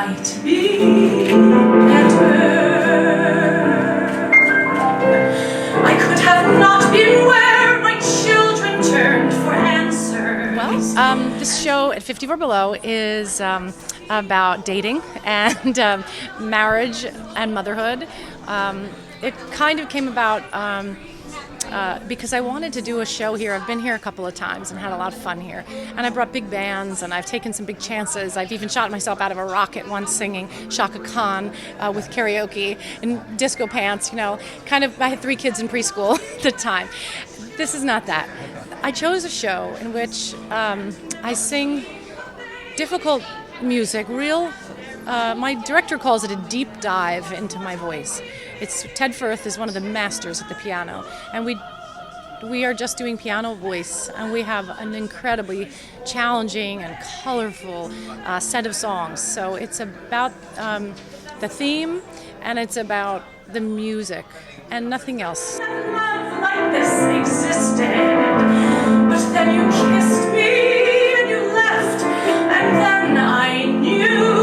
might be better. I could have not been where my children turned for answers. Well, this show at 54 Below is about dating and marriage and motherhood. It kind of came about because I wanted to do a show here. I've been here a couple of times and had a lot of fun here. And I brought big bands and I've taken some big chances. I've even shot myself out of a rocket once singing Shaka Khan with karaoke in disco pants, I had 3 kids in preschool at the time. This is not that. I chose a show in which I sing difficult music, my director calls it a deep dive into my voice. Ted Firth is one of the masters at the piano, and we are just doing piano voice, and we have an incredibly challenging and colorful set of songs. So it's about the theme, and it's about the music, and nothing else. Love like this existed, but then you kissed me and you left, and then I knew.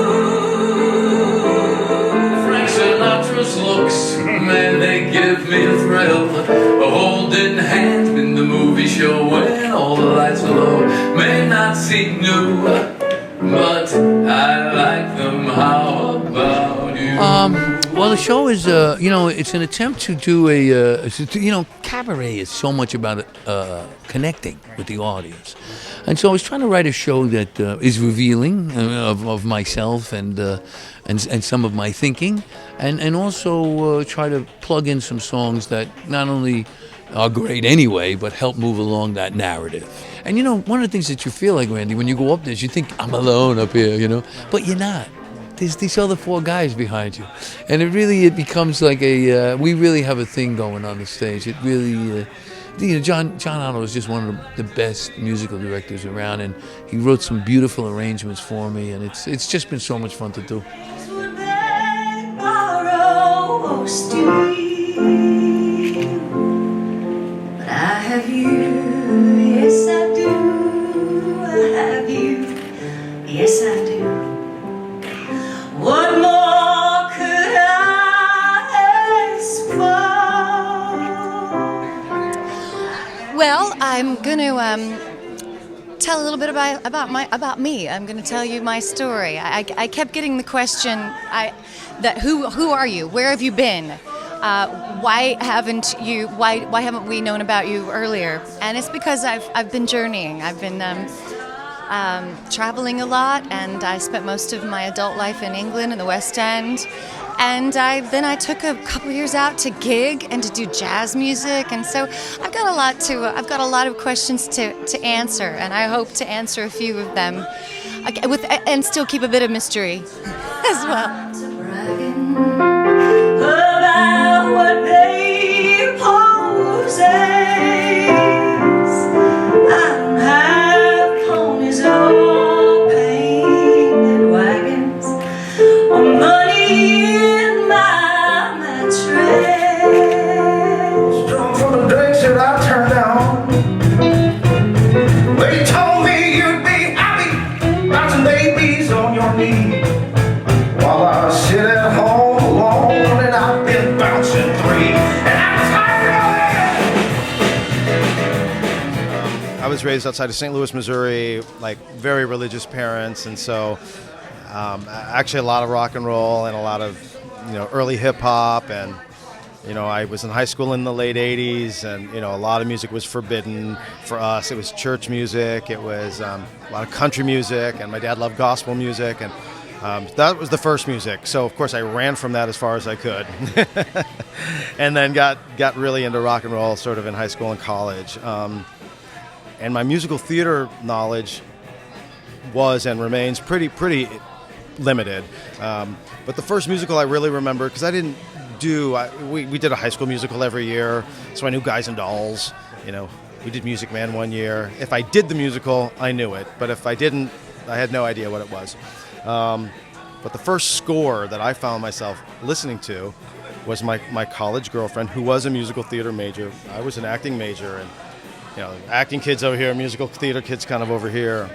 Frank Sinatra's looks, man, they give me a thrill. A holding hand in the movie show when all the lights are low may not seem new, but I like them. How about you? Well, the show is, it's an attempt to do cabaret is so much about connecting with the audience. And so I was trying to write a show that is revealing of myself and some of my thinking, and also try to plug in some songs that not only are great anyway, but help move along that narrative. And one of the things that you feel like, Randy, when you go up there is you think, I'm alone up here, but you're not. There's these other 4 guys behind you. And it becomes like we really have a thing going on the stage. It really, John Otto is just one of the best musical directors around, and he wrote some beautiful arrangements for me, and it's just been so much fun to do. Would they borrow or steal? But I have you, yes I do. I have you, yes I do. What more could I ask for? Well, I'm going to tell a little bit about me. I'm going to tell you my story. I kept getting the question, who are you? Where have you been? Why haven't we known about you earlier? And it's because I've been journeying. I've been traveling a lot, and I spent most of my adult life in England in the West End. And then I took a couple years out to gig and to do jazz music, and so I've got a lot of questions to answer, and I hope to answer a few of them, and still keep a bit of mystery as well. About what they poses. I don't have ponies or painted wagons or money in my mattress. Strong from the drinks that I turned down. They told me you'd be happy, bouncing babies on your knee, while I sit at home alone and I've been bouncing 3, and I'm tired. I was raised outside of St. Louis, Missouri, like very religious parents, and so actually a lot of rock and roll and a lot of early hip hop, and I was in high school in the late 80s, and a lot of music was forbidden for us. It was church music, it was a lot of country music, and my dad loved gospel music, and that was the first music. So of course I ran from that as far as I could, and then got really into rock and roll sort of in high school and college. And my musical theater knowledge was and remains pretty limited. But the first musical I really remember, because I didn't we did a high school musical every year, so I knew Guys and Dolls. We did Music Man one year. If I did the musical, I knew it, but if I didn't, I had no idea what it was. But the first score that I found myself listening to was my college girlfriend, who was a musical theater major. I was an acting major, and acting kids over here, musical theater kids kind of over here.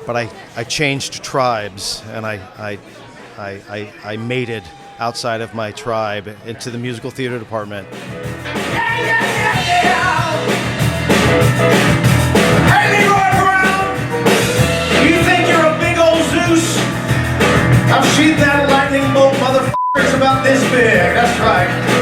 but I changed tribes, and I mated outside of my tribe into the musical theater department. Hey, Leroy Brown, you think you're a big old Zeus? I've sheathed that lightning bolt, motherfucker. It's about this big. That's right.